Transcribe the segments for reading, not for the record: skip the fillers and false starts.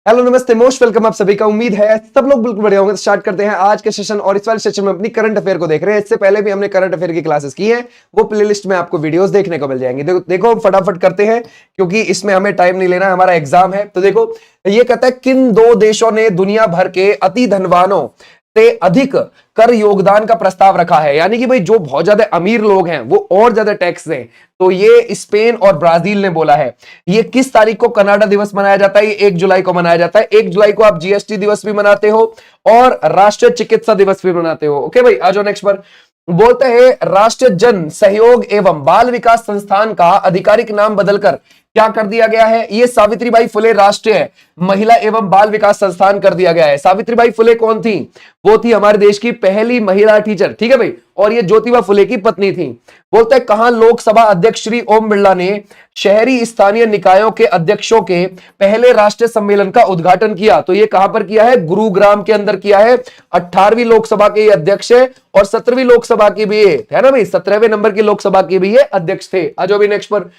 Hello नमस्ते most welcome आप सभी का। उम्मीद है सब लोग बिल्कुल बढ़िया होंगे। तो स्टार्ट करते हैं आज के सेशन। और इस वाले सेशन में अपनी करंट अफेयर को देख रहे हैं। इससे पहले भी हमने करंट अफेयर की क्लासेस की हैं, वो प्लेलिस्ट में आपको वीडियोस देखने को मिल जाएंगी। देखो फटाफट करते हैं क्योंकि इसमें हमें टाइम नहीं लेना है, हमारा एग्जाम है। तो देखो ये कहता है किन दो देशों ने दुनिया भर के अति धनवानों से अधिक कर योगदान का प्रस्ताव रखा है। यानी कि भाई जो बहुत ज्यादा अमीर लोग हैं वो और ज्यादा टैक्स दें। तो ये स्पेन और ब्राजील ने बोला है। ये किस तारीख को कनाडा दिवस मनाया जाता है? ये 1 जुलाई को मनाया जाता है। 1 जुलाई को आप जीएसटी दिवस भी मनाते हो और राष्ट्रीय चिकित्सा दिवस भी मनाते हो। ओके भाई, आ जाओ नेक्स्ट पर। बोलते हैं राष्ट्रीय जन सहयोग एवं बाल विकास संस्थान का आधिकारिक नाम बदलकर क्या कर दिया गया है? ये सावित्रीबाई फुले राष्ट्रीय महिला एवं बाल विकास संस्थान कर दिया गया है। सावित्रीबाई फुले कौन थी? वो थी हमारे देश की पहली महिला टीचर, ठीक है भाई। और ये ज्योतिबा फुले की पत्नी थी। बोलते हैं कहां लोकसभा अध्यक्ष श्री ओम बिरला ने शहरी स्थानीय निकायों के अध्यक्षों के पहले राष्ट्रीय सम्मेलन का उद्घाटन किया? तो ये कहां पर किया है? गुरुग्राम के अंदर किया है। 18वीं लोकसभा के ये अध्यक्ष है और 17वीं लोकसभा की भी है ना भाई, 17वें नंबर की लोकसभा के भी ये अध्यक्ष थे। आज अभी नेक्स्ट पर।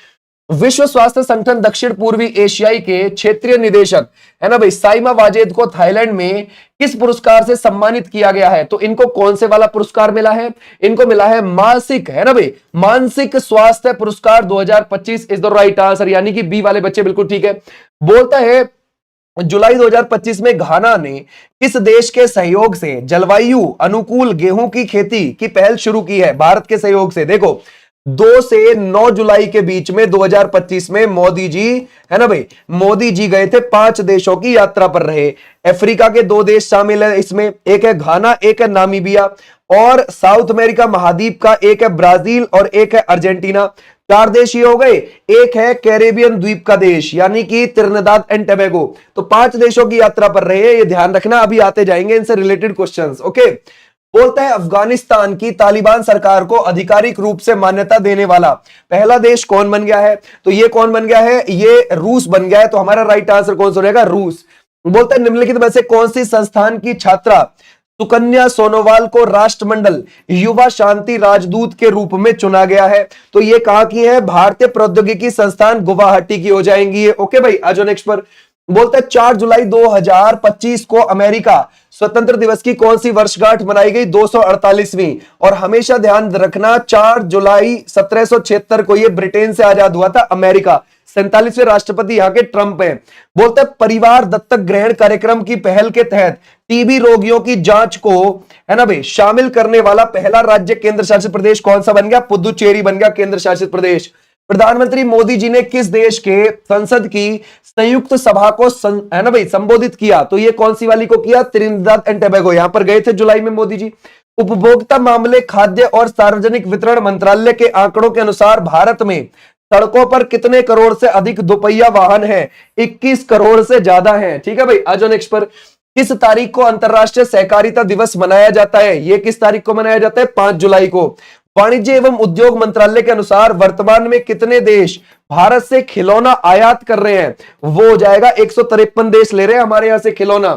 विश्व स्वास्थ्य संगठन दक्षिण पूर्वी एशियाई के क्षेत्रीय निदेशक है ना भाई साइमा वाजेद को थाईलैंड में किस पुरस्कार से सम्मानित किया गया है? तो इनको कौन से वाला पुरस्कार मिला है? इनको मिला है मासिक, है ना भाई, मानसिक स्वास्थ्य पुरस्कार 2025 इज द राइट आंसर। यानी कि बी वाले बच्चे बिल्कुल ठीक है। बोलता है जुलाई 2025 में घाना ने किस देश के सहयोग से जलवायु अनुकूल गेहूं की खेती की पहल शुरू की है? भारत के सहयोग से। देखो 2 से 9 जुलाई के बीच में 2025 में मोदी जी, है ना भाई, मोदी जी गए थे 5 देशों की यात्रा पर रहे। अफ्रीका के 2 देश शामिल है इसमें, एक है घाना, एक है नामीबिया। और साउथ अमेरिका महाद्वीप का एक है ब्राजील और एक है अर्जेंटीना। 4 देश ये हो गए। एक है कैरेबियन द्वीप का देश यानी कि त्रिनिदाद एंड टोबैगो। तो 5 देशों की यात्रा पर रहे, ये ध्यान रखना। अभी आते जाएंगे इनसे रिलेटेड क्वेश्चंस। ओके, बोलता है अफगानिस्तान की तालिबान सरकार को आधिकारिक रूप से मान्यता देने वाला पहला देश कौन बन गया है? तो ये कौन बन गया है? ये रूस बन गया है। तो हमारा राइट आंसर कौन सा रहेगा? रूस। बोलता है निम्नलिखित में से कौन सी संस्थान की छात्रा सुकन्या सोनोवाल को राष्ट्रमंडल युवा शांति राजदूत के रूप में चुना गया है? तो ये कहां की है? भारतीय प्रौद्योगिकी संस्थान गुवाहाटी की हो जाएंगी। ओके भाई, आ जाओ नेक्स्ट पर। बोलते हैं 4 जुलाई 2025 को अमेरिका स्वतंत्र दिवस की कौन सी वर्षगांठ मनाई गई? 248वीं। और हमेशा ध्यान रखना 4 जुलाई 1776 को यह ब्रिटेन से आजाद हुआ था अमेरिका। 47वें राष्ट्रपति यहां के ट्रंप हैं। बोलते हैं परिवार दत्तक ग्रहण कार्यक्रम की पहल के तहत टीबी रोगियों की जांच को, है ना भाई, शामिल करने वाला पहला राज्य केंद्र शासित प्रदेश कौन सा बन गया? पुदुचेरी बन गया केंद्र शासित प्रदेश। प्रधानमंत्री मोदी जी ने किस देश के संसद की संयुक्त सभा को है ना भाई संबोधित किया? तो ये कौन सी वाली को किया? Trinidad and Tobago. यहां पर गए थे जुलाई में मोदी जी। उपभोक्ता मामले, खाद्य और सार्वजनिक वितरण मंत्रालय के आंकड़ों के अनुसार भारत में सड़कों पर कितने करोड़ से अधिक दोपहिया वाहन हैं? 21 करोड़ से ज्यादा हैं। ठीक है भाई, आ जाओ नेक्स्ट पर। किस तारीख को अंतरराष्ट्रीय सहकारिता दिवस मनाया जाता है? ये किस तारीख को मनाया जाता है? 5 जुलाई को। वाणिज्य एवं उद्योग मंत्रालय के अनुसार वर्तमान में कितने देश भारत से खिलौना आयात कर रहे हैं? वो हो जाएगा 153 देश ले रहे हैं हमारे यहां से खिलौना।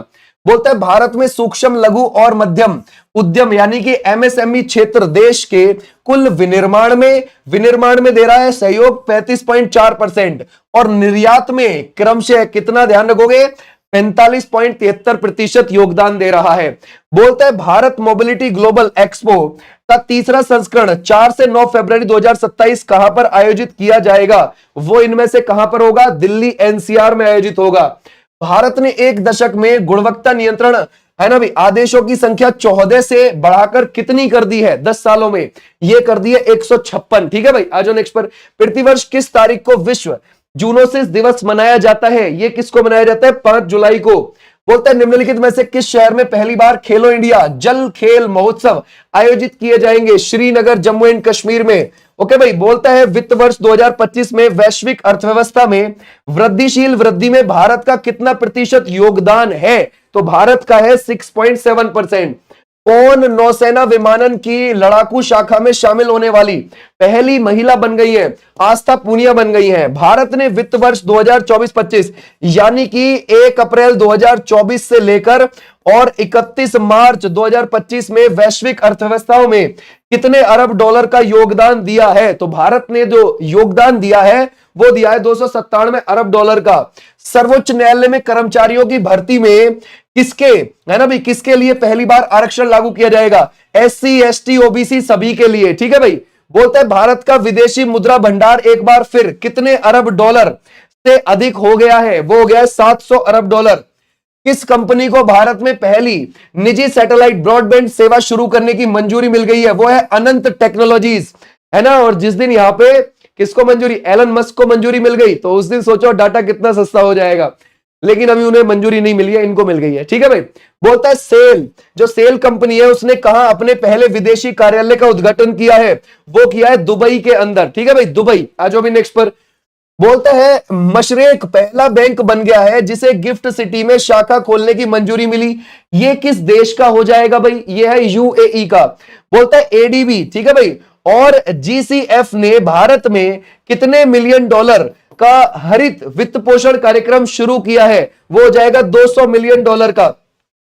बोलते हैं भारत में सूक्ष्म लघु और मध्यम उद्यम यानी कि एमएसएमई क्षेत्र देश के कुल विनिर्माण में दे रहा है सहयोग 35.4% और निर्यात में क्रमशः कितना, ध्यान रखोगे, 45.73% योगदान दे रहा है। बोलता है भारत मोबिलिटी ग्लोबल एक्सपो का तीसरा संस्करण 4 से 9 फरवरी 2027 कहां पर आयोजित किया जाएगा? वो इनमें से कहां पर होगा? दिल्ली एनसीआर में आयोजित होगा। भारत ने 1 दशक में गुणवत्ता नियंत्रण, है ना भाई, आदेशों की संख्या 14 से बढ़ाकर कितनी कर दी है 10 सालों में? ये कर दी है 156। ठीक है भाई, आ जाओ नेक्स्ट पर। प्रतिवर्ष किस तारीख को विश्व जूनोसिस दिवस मनाया जाता है? ये किसको मनाया जाता है? 5 जुलाई को। बोलते हैं निम्नलिखित में से किस शहर में पहली बार खेलो इंडिया जल खेल महोत्सव आयोजित किए जाएंगे? श्रीनगर, जम्मू एंड कश्मीर में। ओके भाई, बोलता है वित्त वर्ष 2025 में वैश्विक अर्थव्यवस्था में वृद्धिशील वृद्धि में भारत का कितना प्रतिशत योगदान है? तो भारत का है 6.7%। कौन नौसेना विमानन की लड़ाकू शाखा में शामिल होने वाली पहली महिला बन गई है? आस्था पूनिया बन गई है। भारत ने वित्त वर्ष 2024-25 यानी कि 1 अप्रैल 2024 से लेकर और 31 मार्च 2025 में वैश्विक अर्थव्यवस्थाओं में कितने अरब डॉलर का योगदान दिया है? तो भारत ने जो योगदान दिया है वो दिया है 297 अरब डॉलर का। सर्वोच्च न्यायालय में कर्मचारियों की भर्ती में किसके, है ना भाई, किसके लिए पहली बार आरक्षण लागू किया जाएगा? SC ST OBC सभी के लिए, ठीक है भाई। बोलते हैं भारत का विदेशी मुद्रा भंडार एक बार फिर कितने अरब डॉलर से अधिक हो गया है? वो हो गया है 700 अरब डॉलर। किस कंपनी को भारत में पहली निजी सैटेलाइट ब्रॉडबैंड सेवा शुरू करने की मंजूरी मिल गई है? वो है अनंत टेक्नोलॉजीज, है ना। और जिस दिन यहां पे किसको मंजूरी, एलन मस्क को मंजूरी मिल गई, तो उस दिन सोचो डाटा कितना सस्ता हो जाएगा। लेकिन अभी उन्हें मंजूरी नहीं मिली है, इनको मिल गई है, ठीक है भाई। बोलता है सेल, जो सेल कंपनी है उसने कहा अपने पहले विदेशी कार्यालय का उद्घाटन किया है? वो किया है दुबई के अंदर, ठीक है भाई, दुबई। आज अभी नेक्स्ट पर बोलता है मशरेक पहला बैंक बन गया है जिसे गिफ्ट सिटी में शाखा खोलने की मंजूरी मिली। ये किस देश का हो जाएगा भाई? ये है UAE का। बोलता है ADB, ठीक है भाई, और GCF ने भारत में कितने मिलियन डॉलर का हरित वित्त पोषण कार्यक्रम शुरू किया है? वो हो जाएगा 200 मिलियन डॉलर का।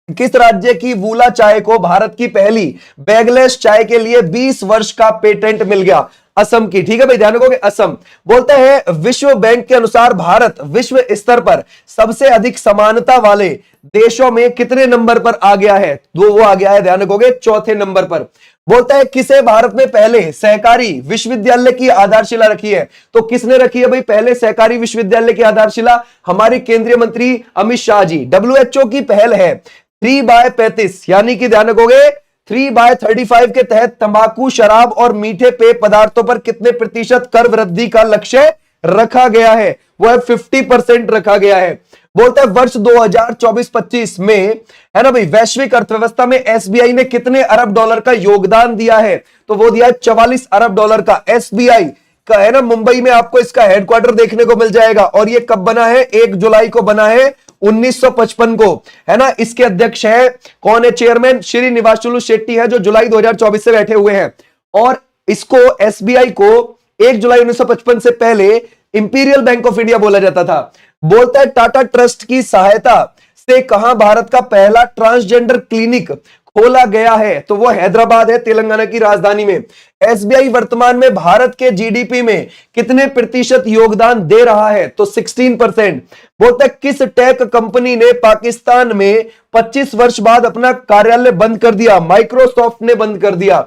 किस राज्य की वूला चाय को भारत की पहली बैगलेस चाय के लिए 20 वर्ष का पेटेंट मिल गया? असम की, ठीक है भाई, ध्यान रखोगे, असम। बोलता है विश्व बैंक के अनुसार भारत विश्व स्तर पर सबसे अधिक समानता वाले देशों में कितने नंबर पर आ गया है? वो आ गया है, ध्यान रखोगे, चौथे नंबर पर। बोलता है किसे भारत में पहले सहकारी विश्वविद्यालय की आधारशिला रखी है? तो किसने रखी है भाई पहले सहकारी विश्वविद्यालय की आधारशिला? हमारे केंद्रीय मंत्री अमित शाह जी। WHO की पहल है 3/35 यानी कि ध्यान रखोगे 3/35 के तहत तंबाकू, शराब और मीठे पेय पदार्थों पर कितने प्रतिशत कर वृद्धि का लक्ष्य रखा गया है? वो है 50% रखा गया है। बोलता है वर्ष 2024-25 में, है ना भाई, वैश्विक अर्थव्यवस्था में SBI ने कितने अरब डॉलर का योगदान दिया है? तो वो दिया है 44 अरब डॉलर का। SBI का, है ना, मुंबई में आपको इसका हेडक्वार्टर देखने को मिल जाएगा। और ये कब बना है? 1 जुलाई को बना है 1955 को, है ना। इसके अध्यक्ष है कौन है? चेयरमैन श्री निवासुलु शेट्टी है, जो जुलाई 2024 से बैठे हुए हैं। और इसको SBI को 1 जुलाई 1955 से पहले इंपीरियल बैंक ऑफ इंडिया बोला जाता था। बोलता है टाटा ट्रस्ट की सहायता से कहां भारत का पहला ट्रांसजेंडर क्लिनिक खोला गया है? तो वो हैदराबाद है, तेलंगाना की राजधानी में। SBI वर्तमान में भारत के GDP में कितने प्रतिशत योगदान दे रहा है? तो 16%। बोलता है किस टेक कंपनी ने पाकिस्तान में 25 वर्ष बाद अपना कार्यालय बंद कर दिया? माइक्रोसॉफ्ट ने बंद कर दिया।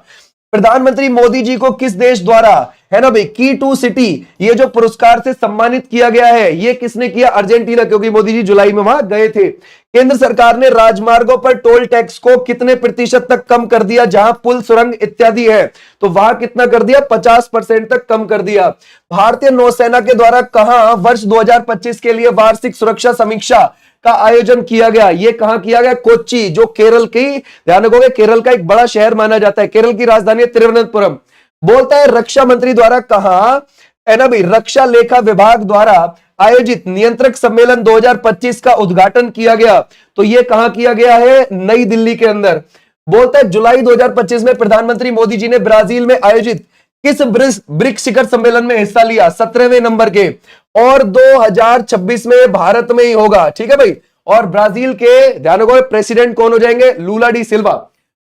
प्रधानमंत्री मोदी जी को किस देश द्वारा, है ना भाई, की टू सिटी ये जो पुरस्कार से सम्मानित किया गया है, ये किसने किया? अर्जेंटीना, क्योंकि मोदी जी जुलाई में वहां गए थे। केंद्र सरकार ने राजमार्गों पर टोल टैक्स को कितने प्रतिशत तक कम कर दिया? जहां पुल, सुरंग इत्यादि है, तो वहां कितना कर दिया? 50% तक कम कर दिया। भारतीय नौसेना के द्वारा कहां वर्ष 2025 के लिए वार्षिक सुरक्षा समीक्षा का आयोजन किया गया? ये कहां किया गया? कोच्चि, जो केरल की, ध्यान रखोगे, केरल का एक बड़ा शहर माना जाता है। केरल की राजधानी है तिरुवनंतपुरम। बोलता है रक्षा मंत्री द्वारा कहा, है ना भाई, रक्षा लेखा विभाग द्वारा आयोजित नियंत्रक सम्मेलन 2025 का उद्घाटन किया गया? तो ये कहां किया गया है? नई दिल्ली के अंदर। बोलता है जुलाई 2025 में प्रधानमंत्री मोदी जी ने ब्राजील में आयोजित किस ब्रिक्स शिखर सम्मेलन में हिस्सा लिया? 17वें नंबर के। और 2026 में भारत में ही होगा, ठीक है भाई। और ब्राजील के, ध्यान रखो, प्रेसिडेंट कौन हो जाएंगे? लूला डी सिल्वा।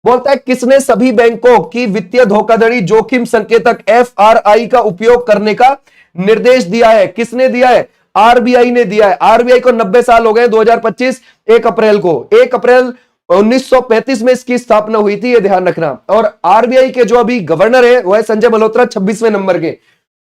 बोलता है किसने सभी बैंकों की वित्तीय धोखाधड़ी जोखिम संकेतक FRI का उपयोग करने का निर्देश दिया है? किसने दिया है? RBI ने दिया है। RBI को 90 साल हो गए 2025 1 अप्रैल को। 1 अप्रैल 1935 में इसकी स्थापना हुई थी, ये ध्यान रखना। और RBI के जो अभी गवर्नर है वो है संजय मल्होत्रा, 26वें नंबर के।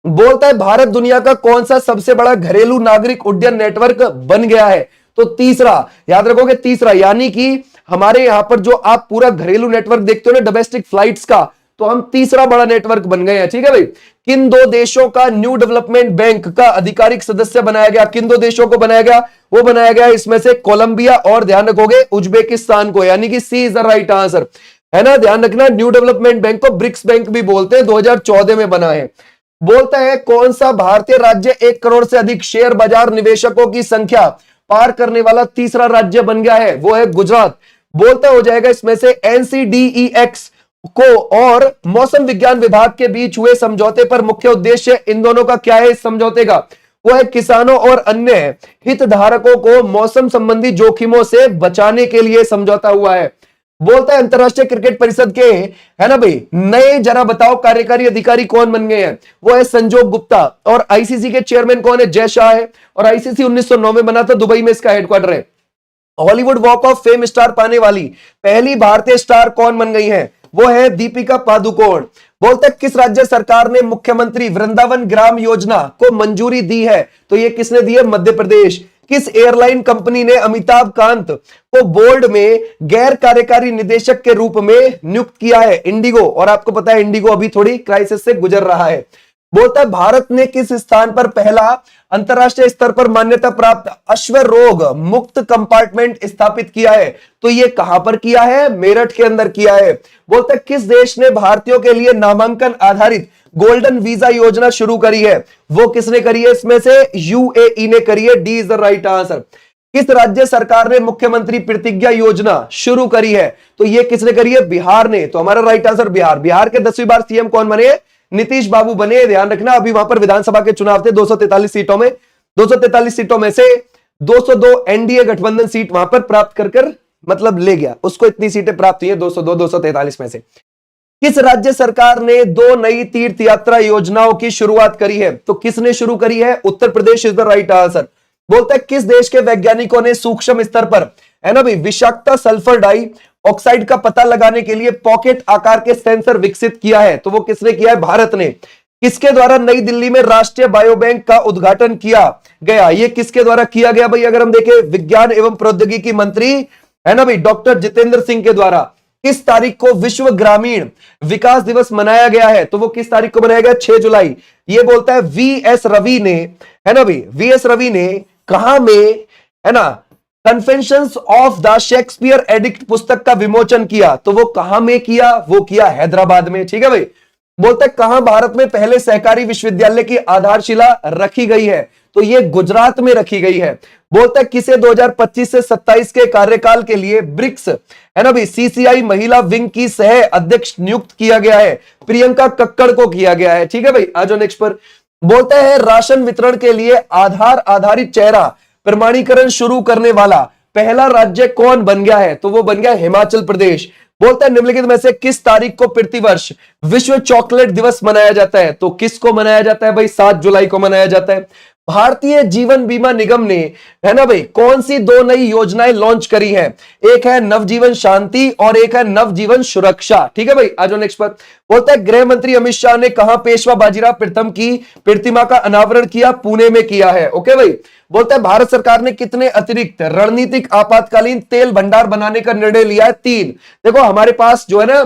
बोलता है भारत दुनिया का कौन सा सबसे बड़ा घरेलू नागरिक उड्डयन नेटवर्क बन गया है? तो तीसरा, याद रखोगे, तीसरा। यानी कि हमारे यहां पर जो आप पूरा घरेलू नेटवर्क देखते हो ना डोमेस्टिक फ्लाइट्स का, तो हम तीसरा बड़ा नेटवर्क बन गए हैं, ठीक है भाई। किन 2 देशों का न्यू डेवलपमेंट बैंक का आधिकारिक सदस्य बनाया गया? किन 2 देशों को बनाया गया? वो बनाया गया इसमें से कोलंबिया और, ध्यान रखोगे, उज्बेकिस्तान को, यानी कि सी इज द राइट आंसर, है ना। ध्यान रखना, न्यू डेवलपमेंट बैंक को ब्रिक्स बैंक भी बोलते हैं, 2014 में बना है। बोलता है कौन सा भारतीय राज्य 1 करोड़ से अधिक शेयर बाजार निवेशकों की संख्या पार करने वाला तीसरा राज्य बन गया है? वो है गुजरात। बोलता हो जाएगा इसमें से एनसीडीईएक्स को और मौसम विज्ञान विभाग के बीच हुए समझौते पर मुख्य उद्देश्य इन दोनों का क्या है? इस समझौते का वो है किसानों और अन्य हितधारकों को मौसम संबंधी जोखिमों से बचाने के लिए समझौता हुआ है। बोलता है अंतरराष्ट्रीय क्रिकेट परिषद के, है ना भाई, नए जरा बताओ कार्यकारी अधिकारी कौन बन गए हैं? वो है संजोग गुप्ता। और आईसीसी के चेयरमैन कौन है? जय शाह है। और आईसीसी 1909 में बना था, दुबई में इसका हेडक्वार्टर है। Hollywood walk of fame star पाने वाली पहली भारतीय स्टार कौन बन गई है? वो है दीपिका पादुकोण। बोलते किस राज्य सरकार ने मुख्यमंत्री वृंदावन ग्राम योजना को मंजूरी दी है? तो ये किसने दी है? मध्य प्रदेश। किस एयरलाइन कंपनी ने अमिताभ कांत को बोर्ड में गैर कार्यकारी निदेशक के रूप में नियुक्त किया है? इंडिगो। और आपको पता है इंडिगो अभी थोड़ी क्राइसिस से गुजर रहा है। बोलता है भारत ने किस स्थान पर पहला अंतरराष्ट्रीय स्तर पर मान्यता प्राप्त अश्व रोग मुक्त कंपार्टमेंट स्थापित किया है? तो ये कहां पर किया है? मेरठ के अंदर किया है। बोलता है किस देश ने भारतीयों के लिए नामांकन आधारित गोल्डन वीजा योजना शुरू करी है? वो किसने करी है? इसमें से यूएई ने करी है। D is the right answer. किस राज्य सरकार ने मुख्यमंत्री प्रतिज्ञा योजना शुरू करी है? तो ये किसने करी है? बिहार ने। तो हमारा राइट आंसर बिहार। बिहार के 10वीं बार सीएम कौन बने? नीतीश बाबू बने। ध्यान रखना, अभी वहां पर विधानसभा के चुनाव थे 243 सीटों में। 243 सीटों में से 202 एनडीए गठबंधन सीट वहां पर प्राप्त कर मतलब ले गया, उसको इतनी सीटें प्राप्त हुई है 202 243 में से। किस राज्य सरकार ने 2 नई तीर्थ यात्रा योजनाओं की शुरुआत करी है? तो किसने शुरू करी है? Uttar Pradesh is the right answer. बोलता है किस देश के वैज्ञानिकों ने सूक्ष्म स्तर पर, है ना भाई, विषाक्तता सल्फर डाई ऑक्साइड का पता लगाने के लिए पॉकेट आकार के सेंसर विकसित किया है? तो वो किसने किया है? भारत ने। किसके द्वारा नई दिल्ली में राष्ट्रीय बायोबैंक का उद्घाटन किया गया? ये किसके द्वारा किया गया भाई? अगर हम देखें विज्ञान एवं प्रौद्योगिकी मंत्री, है ना भाई, डॉक्टर जितेंद्र सिंह के द्वारा। किस तारीख को विश्व ग्रामीण विकास दिवस मनाया गया है? तो वो किस तारीख को मनाया गया? 6 जुलाई। ये बोलता है वीएस रवि ने, है ना भाई, वीएस रवि ने कहां में, है ना, confessions of the Shakespeare addict पुस्तक का विमोचन किया? तो वो कहां में किया? वो किया हैदराबाद में। ठीक है भाई। बोलते कहां भारत में पहले सहकारी विश्वविद्यालय की आधारशिला रखी गई है? तो ये गुजरात में रखी गई है। बोलते किसे 2025 से 27 के कार्यकाल के लिए ब्रिक्स, है ना भाई, सीसीआई महिला विंग की सह अध्यक्ष नियुक्त किया गया है? प्रियंका कक्कड़ को किया गया है। ठीक है भाई, आ जाओ नेक्स्ट पर। बोलते हैं राशन वितरण के लिए आधार आधारित चेहरा प्रमाणीकरण शुरू करने वाला पहला राज्य कौन बन गया है? तो वो बन गया हिमाचल प्रदेश। बोलता है निम्नलिखित में से किस तारीख को प्रतिवर्ष विश्व चॉकलेट दिवस मनाया जाता है? तो किसको मनाया जाता है भाई? 7 जुलाई को मनाया जाता है। भारतीय जीवन बीमा निगम ने, है ना भाई, कौन सी 2 नई योजनाएं लॉन्च करी है? एक है नवजीवन शांति और एक है नवजीवन सुरक्षा। ठीक है भाई, आ जाओ नेक्स्ट पर। बोलता है गृह मंत्री अमित शाह ने कहां पेशवा बाजीराव प्रथम की प्रतिमा का अनावरण किया? पुणे में किया है। ओके भाई। बोलता है भारत सरकार ने कितने अतिरिक्त रणनीतिक आपातकालीन तेल भंडार बनाने का निर्णय लिया है? 3। देखो हमारे पास जो है ना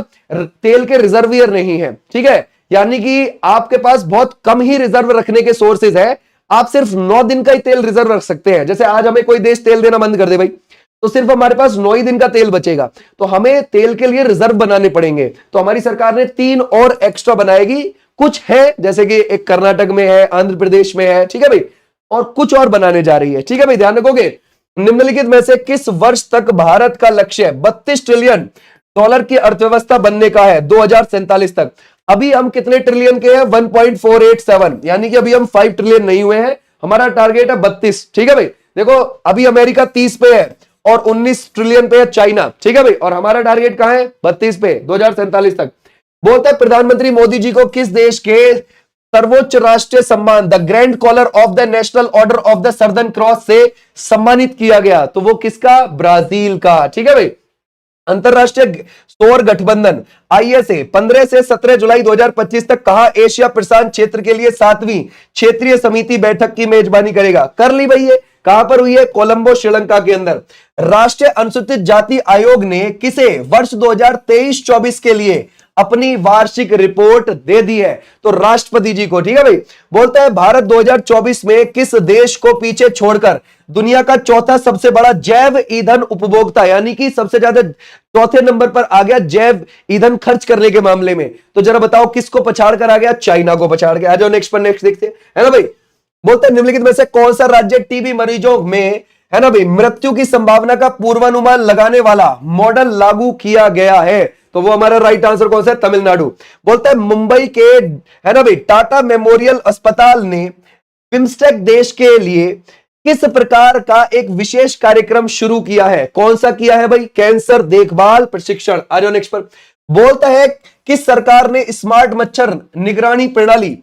तेल के रिजर्वियर नहीं है, ठीक है, यानी कि आपके पास बहुत कम ही रिजर्व रखने के सोर्सेज है। आप सिर्फ 9 दिन का ही तेल रिजर्व रख सकते हैं। जैसे आज हमें कोई देश तेल देना बंद कर दे भाई, तो सिर्फ हमारे पास 9 ही दिन का तेल बचेगा, तो हमें तेल के लिए रिजर्व बनाने पड़ेंगे। तो हमारी सरकार ने 3 और एक्स्ट्रा बनाएगी। कुछ है जैसे कि एक कर्नाटक में है, आंध्र प्रदेश में है, ठीक है भाई, और कुछ और बनाने जा रही है। ठीक है भाई, ध्यान रखोगे। निम्नलिखित में से किस वर्ष तक भारत का लक्ष्य $32 ट्रिलियन की अर्थव्यवस्था बनने का है? 2047 तक। अभी हम कितने ट्रिलियन के हैं? 1.487, यानी कि अभी हम 5 ट्रिलियन नहीं हुए हैं। हमारा टारगेट है 32। ठीक है भाई। देखो अभी अमेरिका 30 पे है और 19 ट्रिलियन पे है चाइना। ठीक है भाई, और हमारा टारगेट कहां है? 32 पे, 2047 तक। बोलता है प्रधानमंत्री मोदी जी को किस देश के सर्वोच्च राष्ट्रीय सम्मान the grand collar of the national order of the southern cross से सम्मानित किया गया? तो वो किसका? ब्राजील का। ठीक है भाई। अंतरराष्ट्रीय सौर गठबंधन आईएसए 15 से 17 जुलाई 2025 तक कहां एशिया प्रशांत क्षेत्र के लिए 7वीं क्षेत्रीय समिति बैठक की मेजबानी करेगा? कर ली भाई। ये कहां पर हुई है? कोलंबो, श्रीलंका के अंदर। राष्ट्रीय अनुसूचित जाति आयोग ने किसे वर्ष 2023-24 के लिए अपनी वार्षिक रिपोर्ट दे दी है? तो राष्ट्रपति जी को। ठीक है भाई। बोलता है भारत 2024 में किस देश को पीछे छोड़कर दुनिया का चौथा सबसे बड़ा जैव ईंधन उपभोक्ता, यानी कि सबसे ज्यादा चौथे नंबर पर आ गया जैव ईंधन खर्च करने के मामले में? तो जरा बताओ किसको पछाड़ कर आ गया? चाइना को पछाड़ के। आ जाओ नेक्स्ट पर, नेक्स्ट देखते हैं, है ना भाई। बोलते हैं निम्नलिखित में से कौन सा राज्य टीबी मरीजों में है ना भाई, मृत्यु की संभावना का पूर्वानुमान लगाने वाला मॉडल लागू किया गया है। तो वो हमारा राइट आंसर कौन सा है? तमिलनाडु। बोलता है मुंबई के, है ना भाई, टाटा मेमोरियल अस्पताल ने बिम्स्टेक देश के लिए किस प्रकार का एक विशेष कार्यक्रम शुरू किया है? कौन सा किया है भाई? कैंसर देखभाल प्रशिक्षण। आ जाओ नेक्स्ट पर। बोलता है किस सरकार ने स्मार्ट मच्छर निगरानी प्रणाली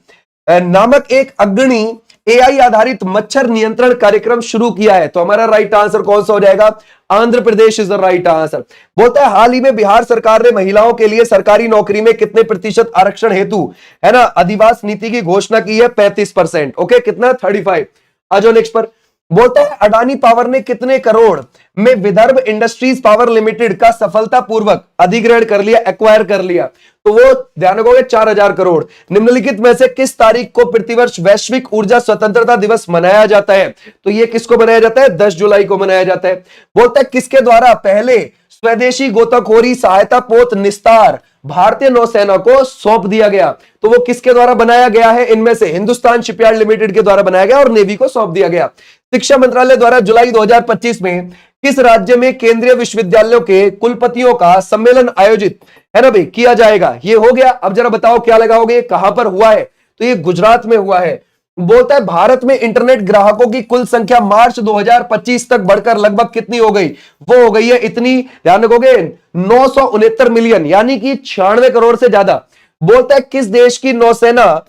नामक एक अग्रणी एआई आधारित मच्छर नियंत्रण कार्यक्रम शुरू किया है? तो हमारा राइट आंसर कौन सा हो जाएगा? Andhra Pradesh is the right answer. बोलता है हाल ही में बिहार सरकार ने महिलाओं के लिए सरकारी नौकरी में कितने प्रतिशत आरक्षण हेतु, है ना, अधिवास नीति की घोषणा की है? 35%। ओके, कितना? 35। आ जाओ नेक्स्ट पर। बोलता है अडानी पावर ने कितने करोड़ में विदर्भ इंडस्ट्रीज पावर लिमिटेड का सफलतापूर्वक अधिग्रहण कर लिया, एक्वायर कर लिया? तो वो ध्यान रखोगे 4000 करोड़। निम्नलिखित में से किस तारीख को प्रतिवर्ष वैश्विक ऊर्जा स्वतंत्रता दिवस मनाया जाता है? तो ये किसको मनाया जाता है? 10 जुलाई को मनाया जाता है। बोलता है किसके द्वारा पहले स्वदेशी गोताखोरी सहायता पोत निस्तार भारतीय नौसेना को सौंप दिया गया? तो वो किसके द्वारा बनाया गया है? इनमें से हिंदुस्तान शिपयार्ड लिमिटेड के द्वारा बनाया गया और नेवी को सौंप दिया गया। शिक्षा मंत्रालय द्वारा जुलाई 2025 में किस राज्य में केंद्रीय विश्वविद्यालयों के कुलपतियों का सम्मेलन आयोजित, है ना भाई, किया जाएगा? ये हो गया। अब जरा बताओ क्या लगाओगे, कहां पर हुआ है? तो ये गुजरात में हुआ है। बोलता है भारत में इंटरनेट ग्राहकों की कुल संख्या मार्च 2025 तक बढ़कर लगभग कितनी हो गई? वो हो गई है इतनी, ध्यान रखोगे, 969 मिलियन, यानी कि 96 करोड़ से ज्यादा। बोलता है किस देश की नौसेना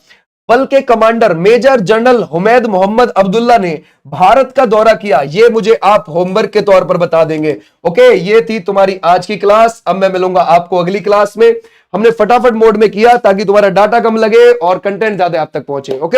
बल के commander major general Humaid Mohammed Abdullah ने भारत का दौरा किया? ये मुझे आप होमवर्क के तौर पर बता देंगे। ओके, ये थी तुम्हारी आज की क्लास। अब मैं मिलूंगा आपको अगली क्लास में। हमने फटाफट मोड में किया ताकि तुम्हारा डाटा कम लगे और कंटेंट ज्यादा आप तक पहुंचे। ओके।